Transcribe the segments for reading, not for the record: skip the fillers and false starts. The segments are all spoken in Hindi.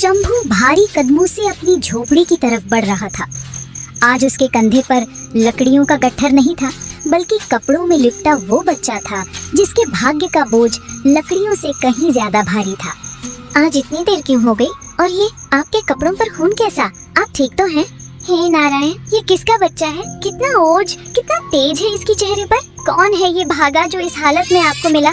शंभू भारी कदमों से अपनी झोपड़ी की तरफ बढ़ रहा था। आज उसके कंधे पर लकड़ियों का गट्ठर नहीं था, बल्कि कपड़ों में लिपटा वो बच्चा था जिसके भाग्य का बोझ लकड़ियों से कहीं ज्यादा भारी था। आज इतनी देर क्यों हो गई? और ये आपके कपड़ों पर खून कैसा? आप ठीक तो हैं? हे नारायण, ये किसका बच्चा है? कितना ओज, कितना तेज है इसके चेहरे पर। कौन है ये भागा जो इस हालत में आपको मिला?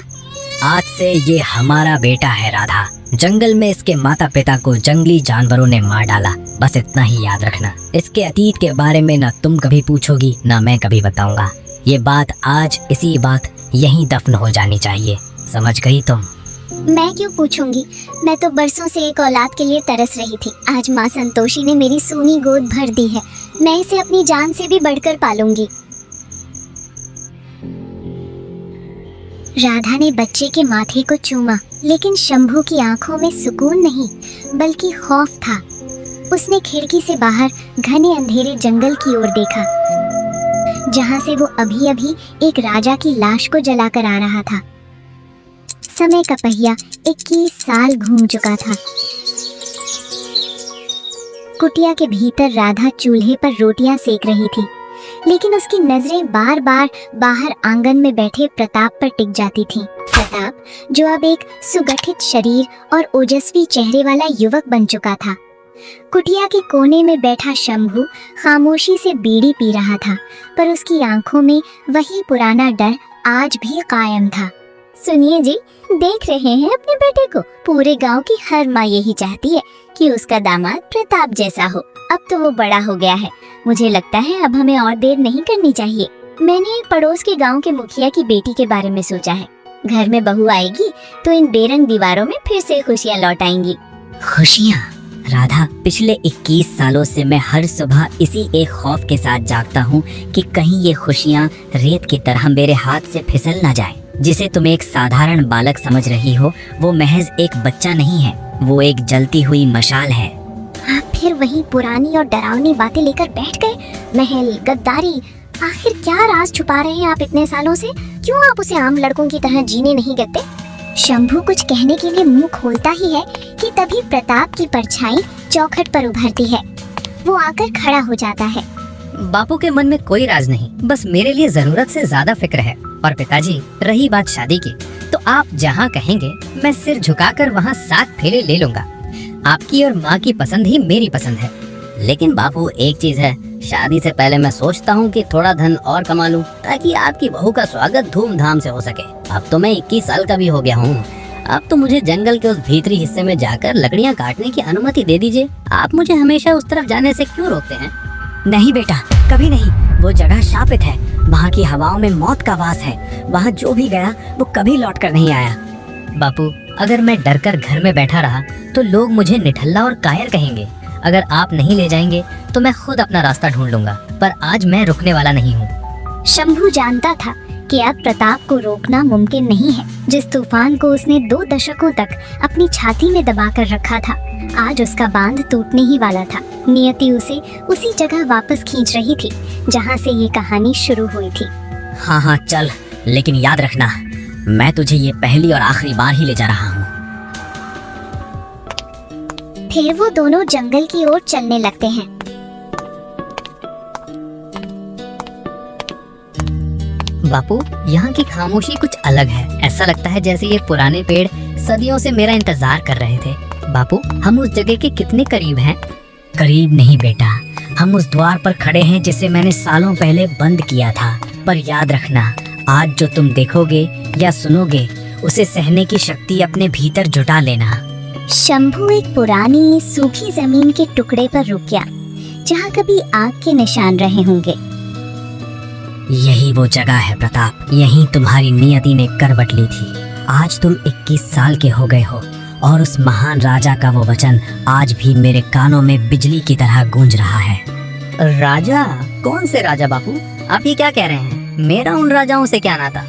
आज से ये हमारा बेटा है राधा। जंगल में इसके माता पिता को जंगली जानवरों ने मार डाला। बस इतना ही याद रखना। इसके अतीत के बारे में न तुम कभी पूछोगी न मैं कभी बताऊंगा। ये बात आज इसी बात यहीं दफन हो जानी चाहिए। समझ गई तुम? मैं क्यों पूछूंगी? मैं तो बरसों से एक औलाद के लिए तरस रही थी। आज माँ संतोषी ने मेरी सोनी गोद भर दी है। मैं इसे अपनी जान से भी बढ़कर पालूंगी। राधा ने बच्चे के माथे को चूमा, लेकिन शंभू की आंखों में सुकून नहीं बल्कि खौफ था। उसने खिड़की से बाहर घने अंधेरे जंगल की ओर देखा, जहां से वो अभी अभी एक राजा की लाश को जलाकर आ रहा था। समय का पहिया 21 साल घूम चुका था। कुटिया के भीतर राधा चूल्हे पर रोटियां सेक रही थी, लेकिन उसकी नजरें बार बार बाहर आंगन में बैठे प्रताप पर टिक जाती थीं। प्रताप, जो अब एक सुगठित शरीर और ओजस्वी चेहरे वाला युवक बन चुका था। कुटिया के कोने में बैठा शंभू खामोशी से बीड़ी पी रहा था, पर उसकी आंखों में वही पुराना डर आज भी कायम था। सुनिए जी, देख रहे हैं अपने बेटे को? पूरे गांव की हर माँ यही चाहती है कि उसका दामाद प्रताप जैसा हो। अब तो वो बड़ा हो गया है। मुझे लगता है अब हमें और देर नहीं करनी चाहिए। मैंने एक पड़ोस के गांव के मुखिया की बेटी के बारे में सोचा है। घर में बहू आएगी तो इन बेरंग दीवारों में फिर से खुशियाँ लौट आएंगी। खुशियाँ? राधा, पिछले 21 सालों से मैं हर सुबह इसी एक खौफ के साथ जागता हूँ कि कहीं ये खुशियाँ रेत की तरह मेरे हाथ से फिसल ना जाए। जिसे तुम एक साधारण बालक समझ रही हो, वो महज एक बच्चा नहीं है, वो एक जलती हुई मशाल है। आप फिर वही पुरानी और डरावनी बातें लेकर बैठ गए। महल, गद्दारी, आखिर क्या राज छुपा रहे हैं आप इतने सालों से? क्यों आप उसे आम लड़कों की तरह जीने नहीं देते? शंभू कुछ कहने के लिए मुंह खोलता ही है कि तभी प्रताप की परछाई चौखट पर उभरती है। वो आकर खड़ा हो जाता है। बापू के मन में कोई राज नहीं, बस मेरे लिए जरूरत से ज्यादा फिक्र है। और पिताजी, रही बात शादी की, तो आप जहाँ कहेंगे मैं सिर झुकाकर वहाँ 7 फेरे ले लूंगा। आपकी और माँ की पसंद ही मेरी पसंद है। लेकिन बापू, एक चीज है, शादी से पहले मैं सोचता हूँ कि थोड़ा धन और कमा लूँ ताकि आपकी बहू का स्वागत धूमधाम से हो सके। अब तो मैं 21 साल का भी हो गया हूँ। अब तो मुझे जंगल के उस भीतरी हिस्से में जाकर लकड़ियाँ काटने की अनुमति दे दीजिए। आप मुझे हमेशा उस तरफ जाने से क्यों रोकते हैं? नहीं बेटा, कभी नहीं। वो जगह शापित है। वहाँ की हवाओं में मौत का वास है। वहाँ जो भी गया वो कभी लौट कर नहीं आया। बापू, अगर मैं डरकर घर में बैठा रहा तो लोग मुझे निठल्ला और कायर कहेंगे। अगर आप नहीं ले जाएंगे तो मैं खुद अपना रास्ता ढूंढ लूंगा, पर आज मैं रुकने वाला नहीं हूँ। शंभू जानता था कि अब प्रताप को रोकना मुमकिन नहीं है। जिस तूफान को उसने 2 दशकों तक अपनी छाती में दबाकर रखा था, आज उसका बांध टूटने ही वाला था। नियति उसे उसी जगह वापस खींच रही थी जहाँ से ये कहानी शुरू हुई थी। हाँ चल, लेकिन याद रखना, मैं तुझे ये पहली और आखिरी बार ही ले जा रहा हूँ। फिर वो दोनों जंगल की ओर चलने लगते हैं। बापू, यहाँ की खामोशी कुछ अलग है। ऐसा लगता है जैसे ये पुराने पेड़ सदियों से मेरा इंतजार कर रहे थे। बापू, हम उस जगह के कितने करीब हैं? करीब नहीं बेटा, हम उस द्वार पर खड़े हैं जिसे मैंने सालों पहले बंद किया था। पर याद रखना, आज जो तुम देखोगे या सुनोगे, उसे सहने की शक्ति अपने भीतर जुटा लेना। शंभू एक पुरानी सूखी जमीन के टुकड़े पर रुक गया, जहाँ कभी आग के निशान रहे होंगे। यही वो जगह है प्रताप, यहीं तुम्हारी नियति ने करवट ली थी। आज तुम 21 साल के हो गए हो और उस महान राजा का वो वचन आज भी मेरे कानों में बिजली की तरह गूंज रहा है। राजा? कौन से राजा बापू? आप ये क्या कह रहे हैं? मेरा उन राजाओं से क्या नाता?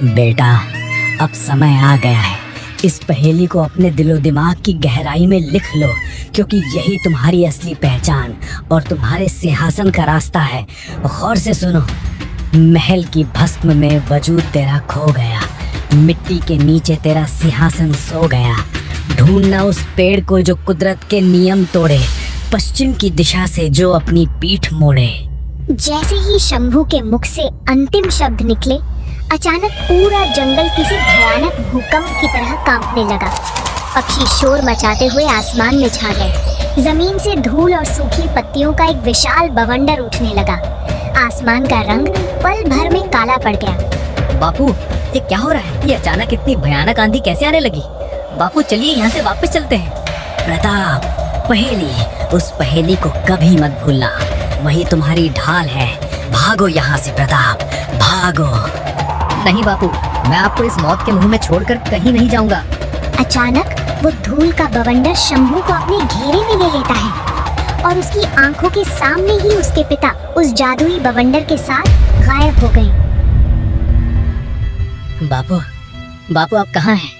बेटा, अब समय आ गया है। इस पहेली को अपने दिलो दिमाग की गहराई में लिख लो, क्योंकि यही तुम्हारी असली पहचान और तुम्हारे सिंहासन का रास्ता है। गौर से सुनो। महल की भस्म में वजूद तेरा खो गया, मिट्टी के नीचे तेरा सिंहासन सो गया। ढूंढना उस पेड़ को जो कुदरत के नियम तोड़े, पश्चिम की दिशा से जो अपनी पीठ मोड़े। जैसे ही शंभू के मुख से अंतिम शब्द निकले, अचानक पूरा जंगल किसी भयानक भूकंप की तरह कांपने लगा। पक्षी शोर मचाते हुए आसमान में छा गए। जमीन से धूल और सूखी पत्तियों का एक विशाल बवंडर उठने लगा। आसमान का रंग पल भर में काला पड़ गया। बापू, ये क्या हो रहा है? ये अचानक इतनी भयानक आंधी कैसे आने लगी? बापू चलिए यहाँ से वापस चलते हैं। प्रताप, पहेली, उस पहेली को कभी मत भूलना। वही तुम्हारी ढाल है। भागो यहाँ से प्रताप, भागो। नहीं बापू, मैं आपको इस मौत के मुंह में छोड़कर कहीं नहीं जाऊंगा। अचानक वो धूल का बवंडर शंभू को अपने घेरे में ले लेता है और उसकी आंखों के सामने ही उसके पिता उस जादुई बवंडर के साथ गायब हो गए। बापू, बापू आप कहाँ हैं?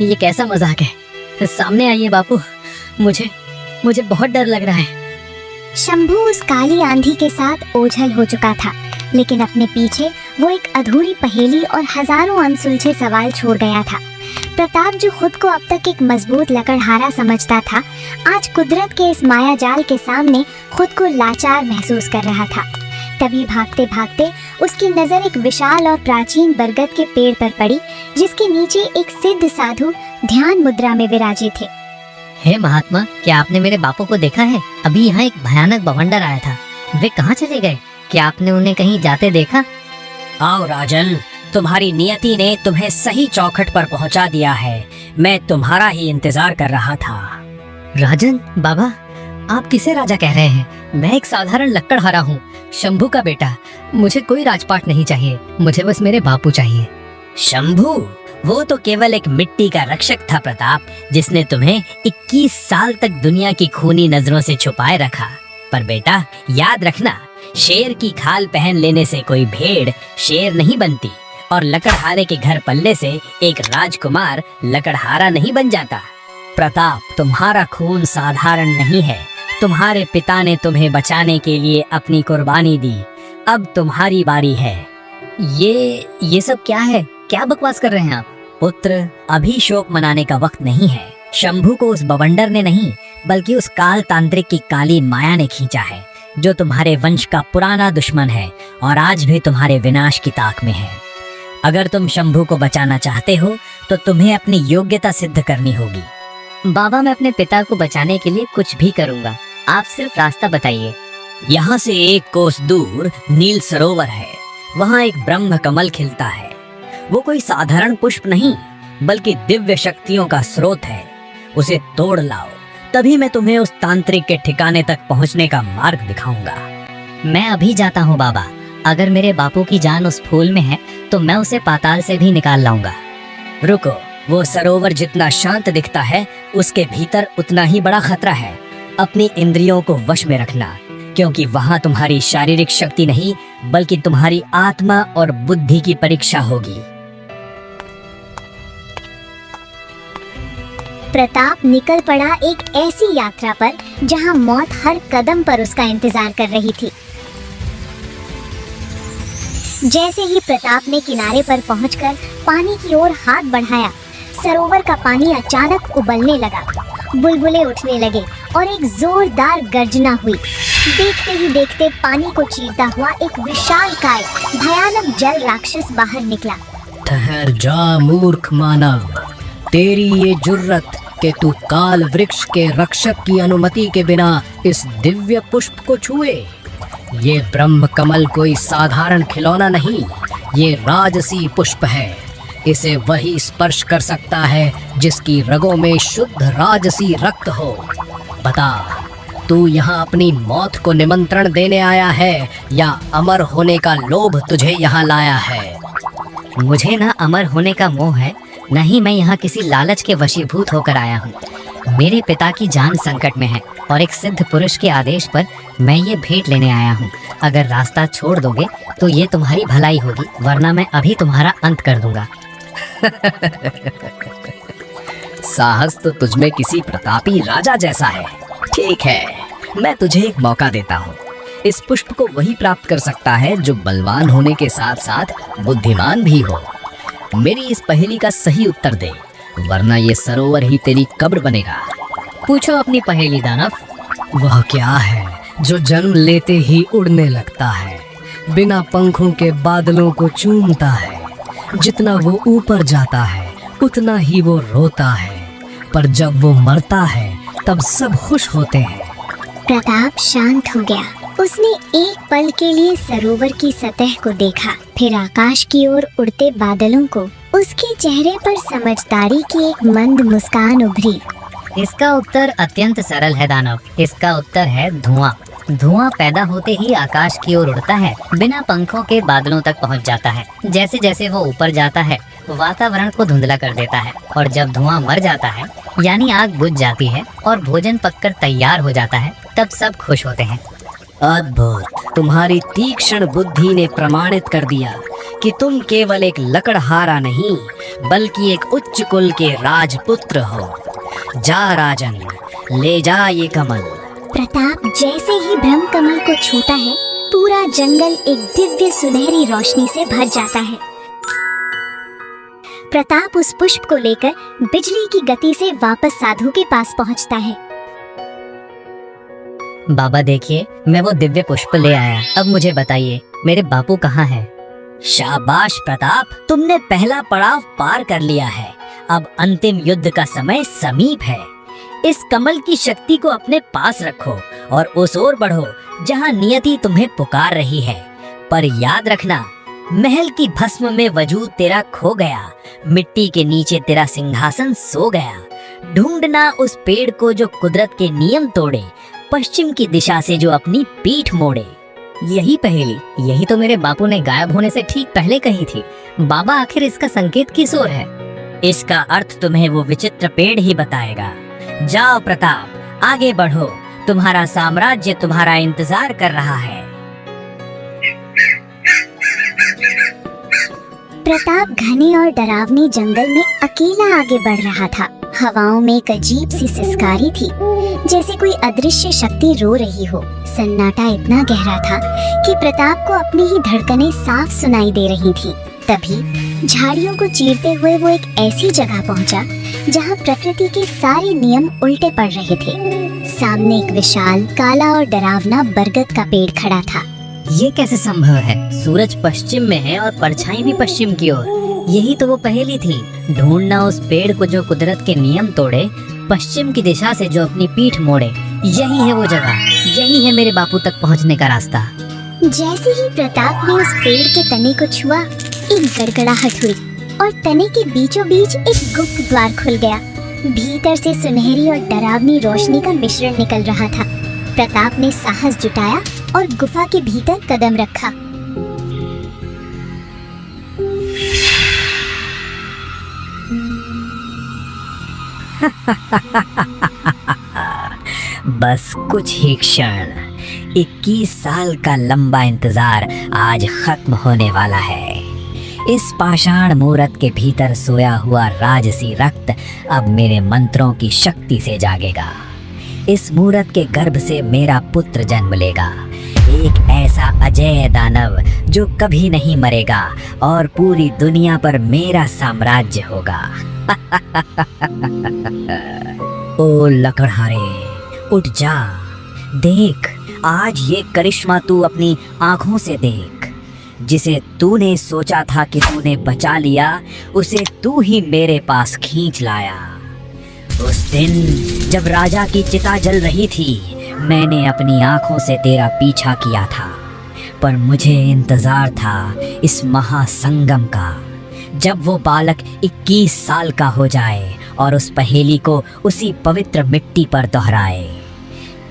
ये कैसा मजाक है? सामने आइए बापू, मुझे बहुत डर लग रहा है। शंभू उस काली आंधी के साथ ओझल हो चुका था, लेकिन अपने पीछे वो एक अधूरी पहेली और हजारों अनसुलझे सवाल छोड़ गया था। प्रताप, जो खुद को अब तक एक मजबूत लकड़हारा समझता था, आज कुदरत के इस माया जाल के सामने खुद को लाचार महसूस कर रहा था। तभी भागते भागते उसकी नजर एक विशाल और प्राचीन बरगद के पेड़ पर पड़ी, जिसके नीचे एक सिद्ध साधु ध्यान मुद्रा में विराजे थे। हे महात्मा, क्या आपने मेरे बापू को देखा है? अभी यहाँ एक भयानक बवंडर आया था। वे कहाँ चले गए? क्या आपने उन्हें कहीं जाते देखा? आओ राजन, तुम्हारी नियति ने तुम्हें सही चौखट पर पहुंचा दिया है। मैं तुम्हारा ही इंतजार कर रहा था। राजन बाबा, आप किसे राजा कह रहे हैं? मैं एक साधारण लकड़हारा हूँ, शंभू का बेटा। मुझे कोई राजपाट नहीं चाहिए, मुझे बस मेरे बापू चाहिए। शंभू, वो तो केवल एक मिट्टी का रक्षक था प्रताप, जिसने तुम्हें 21 साल तक दुनिया की खूनी नजरों से छुपाए रखा। पर बेटा, याद रखना, शेर की खाल पहन लेने से कोई भेड़ शेर नहीं बनती, और लकड़हारे के घर पलने से एक राजकुमार लकड़हारा नहीं बन जाता। प्रताप, तुम्हारा खून साधारण नहीं है। तुम्हारे पिता ने तुम्हें बचाने के लिए अपनी कुर्बानी दी। अब तुम्हारी बारी है। ये सब क्या है? क्या बकवास कर रहे हैं आप? पुत्र, अभी शोक मनाने का वक्त नहीं है। शंभू को उस बवंडर ने नहीं, बल्कि उस काल तांत्रिक की काली माया ने खींचा है, जो तुम्हारे वंश का पुराना दुश्मन है और आज भी तुम्हारे विनाश की ताक में है। अगर तुम शंभू को बचाना चाहते हो तो तुम्हें अपनी योग्यता सिद्ध करनी होगी। बाबा, मैं अपने पिता को बचाने के लिए कुछ भी करूँगा। आप सिर्फ रास्ता बताइए। यहाँ से 1 कोस दूर नील सरोवर है। वहाँ एक ब्रह्म कमल खिलता है। वो कोई साधारण पुष्प नहीं, बल्कि दिव्य शक्तियों का स्रोत है। उसे तोड़ लाओ, तभी मैं तुम्हें उस तांत्रिक के ठिकाने तक पहुँचने का मार्ग दिखाऊंगा। मैं अभी जाता हूँ बाबा। अगर मेरे बापू की जान उस फूल में है तो मैं उसे पाताल से भी निकाल लाऊंगा। रुको, वो सरोवर जितना शांत दिखता है, उसके भीतर उतना ही बड़ा खतरा है। अपनी इंद्रियों को वश में रखना, क्योंकि वहाँ तुम्हारी शारीरिक शक्ति नहीं, बल्कि तुम्हारी आत्मा और बुद्धि की परीक्षा होगी। प्रताप निकल पड़ा एक ऐसी यात्रा पर जहां मौत हर कदम पर उसका इंतजार कर रही थी। जैसे ही प्रताप ने किनारे पर पहुंचकर पानी की ओर हाथ बढ़ाया, सरोवर का पानी अचानक उबलने लगा। बुलबुले उठने लगे और एक जोरदार गर्जना हुई। देखते ही देखते पानी को चीरता हुआ एक विशालकाय भयानक जल राक्षस बाहर निकला। ठहर जा मूर्ख मानव, तेरी ये जुर्रत कि तू काल वृक्ष के रक्षक की अनुमति के बिना इस दिव्य पुष्प को छुए। ये ब्रह्म कमल कोई साधारण खिलौना नहीं, ये राजसी पुष्प है। इसे वही स्पर्श कर सकता है जिसकी रगों में शुद्ध राजसी रक्त हो। बता, तू यहाँ अपनी मौत को निमंत्रण देने आया है या अमर होने का लोभ तुझे यहाँ लाया है? मुझे ना अमर होने का मोह है, न ही मैं यहाँ किसी लालच के वशीभूत होकर आया हूँ। मेरे पिता की जान संकट में है और एक सिद्ध पुरुष के आदेश पर मैं ये भेंट लेने आया हूँ। अगर रास्ता छोड़ दोगे तो ये तुम्हारी भलाई होगी, वरना मैं अभी तुम्हारा अंत कर दूंगा। साहस तो तुझमें किसी प्रतापी राजा जैसा है। ठीक है, मैं तुझे एक मौका देता हूँ। इस पुष्प को वही प्राप्त कर सकता है जो बलवान होने के साथ साथ बुद्धिमान भी हो। मेरी इस पहेली का सही उत्तर दे, वरना ये सरोवर ही तेरी कब्र बनेगा। पूछो अपनी पहेली दानव। वह क्या है जो जन्म लेते ही उड़ने लगता है, बिना पंखों के बादलों को चूमता है? जितना वो ऊपर जाता है उतना ही वो रोता है, पर जब वो मरता है तब सब खुश होते हैं। प्रताप शांत हो गया। उसने एक पल के लिए सरोवर की सतह को देखा, फिर आकाश की ओर उड़ते बादलों को। उसके चेहरे पर समझदारी की एक मंद मुस्कान उभरी। इसका उत्तर अत्यंत सरल है दानव। इसका उत्तर है धुआं। धुआं पैदा होते ही आकाश की ओर उड़ता है, बिना पंखों के बादलों तक पहुंच जाता है। जैसे जैसे वो ऊपर जाता है वातावरण को धुंधला कर देता है, और जब धुआं मर जाता है यानी आग बुझ जाती है और भोजन पककर तैयार हो जाता है, तब सब खुश होते हैं। अद्भुत! तुम्हारी तीक्ष्ण बुद्धि ने प्रमाणित कर दिया कि तुम केवल एक लकड़हारा नहीं बल्कि एक उच्च कुल के राजपुत्र हो। जा राजन, ले जा ये कमल। प्रताप जैसे ही ब्रह्म कमल को छूता है, पूरा जंगल एक दिव्य सुनहरी रोशनी से भर जाता है। प्रताप उस पुष्प को लेकर बिजली की गति से वापस साधु के पास पहुंचता है। बाबा देखिए, मैं वो दिव्य पुष्प ले आया। अब मुझे बताइए मेरे बापू कहाँ हैं? शाबाश प्रताप, तुमने पहला पड़ाव पार कर लिया है। अब अंतिम युद्ध का समय समीप है। इस कमल की शक्ति को अपने पास रखो और उस ओर बढ़ो जहां नियति तुम्हें पुकार रही है। पर याद रखना, महल की भस्म में वजूद तेरा खो गया, मिट्टी के नीचे तेरा सिंहासन सो गया। ढूंढना उस पेड़ को जो कुदरत के नियम तोड़े, पश्चिम की दिशा से जो अपनी पीठ मोड़े। यही पहेली, यही तो मेरे बापू ने गायब होने से ठीक पहले कही थी। बाबा आखिर इसका संकेत किस ओर है? इसका अर्थ तुम्हें वो विचित्र पेड़ ही बताएगा। जाओ प्रताप, आगे बढ़ो, तुम्हारा साम्राज्य तुम्हारा इंतजार कर रहा है। प्रताप घने और डरावने जंगल में अकेला आगे बढ़ रहा था। हवाओं में एक अजीब सी सिसकारी थी, जैसे कोई अदृश्य शक्ति रो रही हो। सन्नाटा इतना गहरा था कि प्रताप को अपनी ही धड़कनें साफ सुनाई दे रही थी। तभी झाड़ियों को चीरते हुए वो एक ऐसी जगह पहुंचा जहां प्रकृति के सारे नियम उल्टे पड़ रहे थे। सामने एक विशाल, काला और डरावना बरगद का पेड़ खड़ा था। ये कैसे संभव है? सूरज पश्चिम में है और परछाई भी पश्चिम की ओर। यही तो वो पहेली थी। ढूंढना उस पेड़ को जो कुदरत के नियम तोड़े, पश्चिम की दिशा से जो अपनी पीठ मोड़े। यही है वो जगह, यही है मेरे बापू तक पहुंचने का रास्ता। जैसे ही प्रताप ने उस पेड़ के तने को छुआ, एक गड़गड़ाहट हुई और तने के बीचों बीच एक गुप्त द्वार खुल गया। भीतर से सुनहरी और डरावनी रोशनी का मिश्रण निकल रहा था। प्रताप ने साहस जुटाया और गुफा के भीतर कदम रखा। बस कुछ ही क्षण, 21 साल का लंबा इंतजार आज खत्म होने वाला है। इस पाषाण मूरत के भीतर सोया हुआ राजसी रक्त अब मेरे मंत्रों की शक्ति से जागेगा। इस मूरत के गर्भ से मेरा पुत्र जन्म लेगा, एक ऐसा अजय दानव जो कभी नहीं मरेगा और पूरी दुनिया पर मेरा साम्राज्य होगा। ओ लकड़हारे, उठ जा, देख, आज ये करिश्मा तू अपनी आंखों से देख। जिसे तूने सोचा था कि तूने बचा लिया, उसे तू ही मेरे पास खींच लाया। उस दिन जब राजा की चिता जल रही थी, मैंने अपनी आंखों से तेरा पीछा किया था, पर मुझे इंतजार था इस महासंगम का, जब वो बालक 21 साल का हो जाए और उस पहेली को उसी पवित्र मिट्टी पर दोहराए।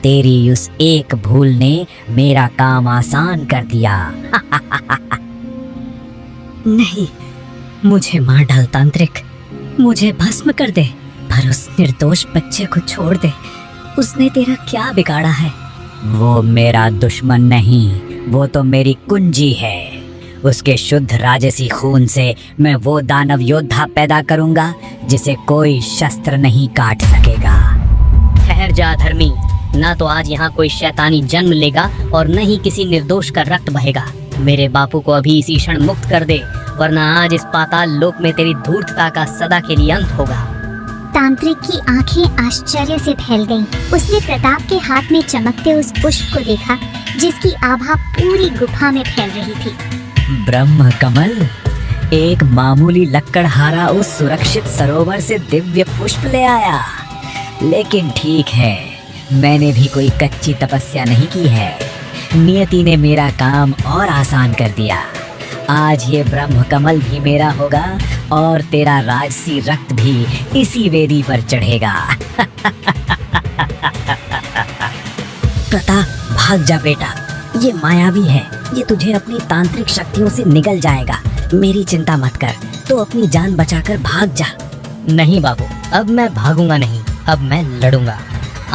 तेरी उस एक भूल ने मेरा काम आसान कर दिया। नहीं, मुझे मार डाल तांत्रिक, मुझे भस्म कर दे, पर उस निर्दोष बच्चे को छोड़ दे। उसने तेरा क्या बिगाड़ा है? वो मेरा दुश्मन नहीं, वो तो मेरी कुंजी है। उसके शुद्ध राजसी खून से मैं वो दानव योद्धा पैदा करूंगा जिसे कोई शस्त्र नहीं काट सकेगा। ठहर जा धर्मी, ना तो आज यहाँ कोई शैतानी जन्म लेगा और न ही किसी निर्दोष का रक्त बहेगा। मेरे बापू को अभी इसी क्षण मुक्त कर दे, वरना आज इस पाताल लोक में तेरी धूर्तता का सदा के लिए अंत होगा। तांत्रिक की आंखें आश्चर्य से फैल गईं। उसने प्रताप के हाथ में चमकते उस पुष्प को देखा जिसकी आभा पूरी गुफा में फैल रही थी। ब्रह्म कमल, एक मामूली लकड़हारा उस सुरक्षित सरोवर से दिव्य पुष्प ले आया। लेकिन ठीक है, मैंने भी कोई कच्ची तपस्या नहीं की है। नियति ने मेरा काम और आसान कर दिया। आज ये ब्रह्म कमल भी मेरा होगा और तेरा राजसी रक्त भी इसी वेदी पर चढ़ेगा। प्रताप, भाग जा बेटा, ये मायावी है, ये तुझे अपनी तांत्रिक शक्तियों से निगल जाएगा। मेरी चिंता मत कर, तो अपनी जान बचाकर भाग जा। नहीं बाबू, अब मैं भागूंगा नहीं, अब मैं लड़ूंगा।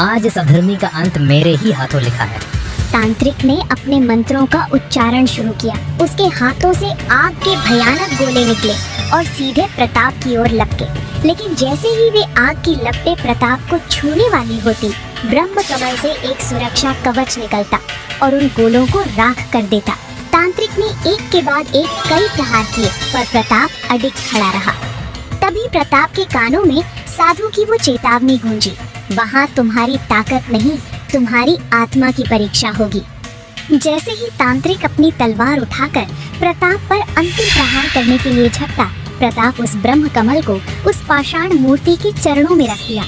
आज इस अधर्मी का अंत मेरे ही हाथों लिखा है। तांत्रिक ने अपने मंत्रों का उच्चारण शुरू किया। उसके हाथों से आग के भयानक गोले निकले और सीधे प्रताप की ओर लपके। लेकिन जैसे ही वे आग की लपटें प्रताप को छूने वाली होती, ब्रह्म कमल से एक सुरक्षा कवच निकलता और उन गोलों को राख कर देता। तांत्रिक ने एक के बाद एक कई प्रहार किए, पर प्रताप अडिग खड़ा रहा। तभी प्रताप के कानों में साधु की वो चेतावनी गूंजी, वहाँ तुम्हारी ताकत नहीं, तुम्हारी आत्मा की परीक्षा होगी। जैसे ही तांत्रिक अपनी तलवार उठाकर प्रताप पर अंतिम प्रहार करने के लिए झपटा, प्रताप उस ब्रह्म कमल को उस पाषाण मूर्ति के चरणों में रख दिया।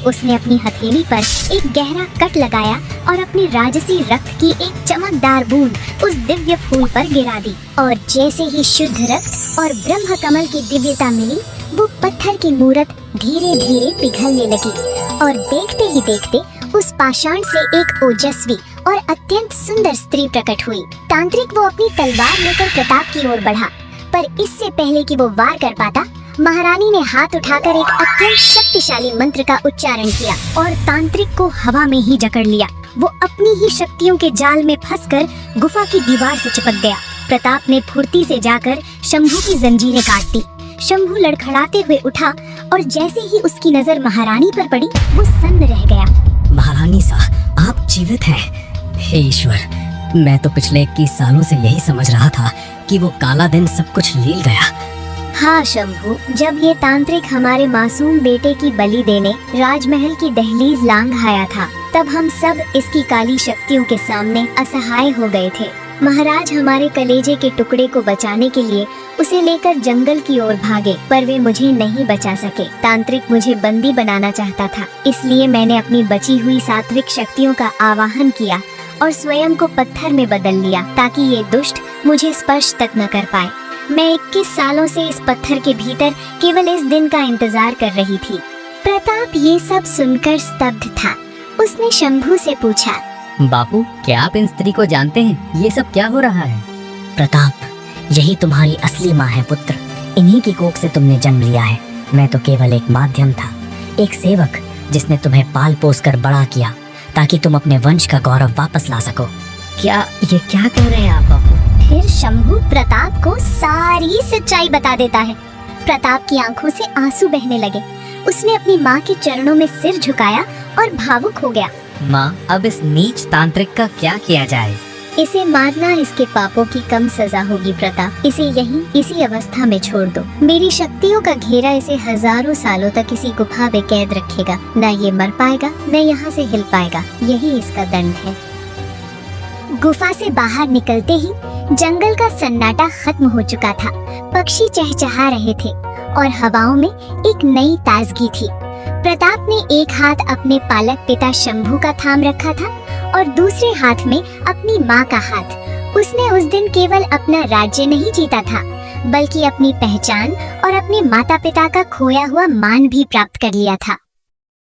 उसने अपनी हथेली पर एक गहरा कट लगाया और अपने राजसी रक्त की एक चमकदार बूंद उस दिव्य फूल पर गिरा दी। और जैसे ही शुद्ध रक्त और ब्रह्म कमल की दिव्यता मिली, वो पत्थर की मूरत धीरे धीरे पिघलने लगी और देखते ही देखते उस पाषाण से एक ओजस्वी और अत्यंत सुंदर स्त्री प्रकट हुई। तांत्रिक वो अपनी तलवार लेकर प्रताप की ओर बढ़ा, पर इससे पहले कि वो वार कर पाता, महारानी ने हाथ उठाकर एक अत्यंत शक्तिशाली मंत्र का उच्चारण किया और तांत्रिक को हवा में ही जकड़ लिया। वो अपनी ही शक्तियों के जाल में फंसकर गुफा की दीवार से चिपक गया। प्रताप ने फुर्ती से जाकर शंभू की जंजीरें काट दी। शंभू लड़खड़ाते हुए उठा और जैसे ही उसकी नजर महारानी पर पड़ी, वो सन्न रह गया। महारानी सा, आप जीवित हैं। हे ईश्वर, मैं तो पिछले 21 सालों से यही समझ रहा था कि वो काला दिन सब कुछ लील गया। हाँ शंभू, जब ये तांत्रिक हमारे मासूम बेटे की बलि देने राजमहल की दहलीज लांघ आया था, तब हम सब इसकी काली शक्तियों के सामने असहाय हो गए थे। महाराज हमारे कलेजे के टुकड़े को बचाने के लिए उसे लेकर जंगल की ओर भागे, पर वे मुझे नहीं बचा सके। तांत्रिक मुझे बंदी बनाना चाहता था, इसलिए मैंने अपनी बची हुई सात्विक शक्तियों का आवाहन किया और स्वयं को पत्थर में बदल लिया, ताकि ये दुष्ट मुझे स्पर्श तक न कर पाए। मैं 21 सालों से इस पत्थर के भीतर केवल इस दिन का इंतजार कर रही थी। प्रताप ये सब सुनकर स्तब्ध था। उसने शंभू से पूछा, बापू, क्या आप इन स्त्री को जानते हैं? ये सब क्या हो रहा है? प्रताप, यही तुम्हारी असली माँ है पुत्र। इन्हीं की कोख से तुमने जन्म लिया है। मैं तो केवल एक माध्यम था, एक सेवक जिसने तुम्हें पाल पोस कर बड़ा किया ताकि तुम अपने वंश का गौरव वापस ला सको। क्या ये क्या कह रहे हैं आप बापू? फिर शंभू प्रताप को सारी सच्चाई बता देता है। प्रताप की आंखों से आंसू बहने लगे। उसने अपनी माँ के चरणों में सिर झुकाया और भावुक हो गया। माँ, अब इस नीच तांत्रिक का क्या किया जाए? इसे मारना इसके पापों की कम सजा होगी प्रताप। इसे यहीं इसी अवस्था में छोड़ दो। मेरी शक्तियों का घेरा इसे हजारों सालों तक इसी गुफा में कैद रखेगा। न ये मर पाएगा, न यहाँ से हिल पाएगा। यही इसका दंड है। गुफा से बाहर निकलते ही जंगल का सन्नाटा खत्म हो चुका था। पक्षी चहचहा रहे थे और हवाओं में एक नई ताजगी थी। प्रताप ने एक हाथ अपने पालक पिता शंभू का थाम रखा था और दूसरे हाथ में अपनी माँ का हाथ। उसने उस दिन केवल अपना राज्य नहीं जीता था, बल्कि अपनी पहचान और अपने माता पिता का खोया हुआ मान भी प्राप्त कर लिया था।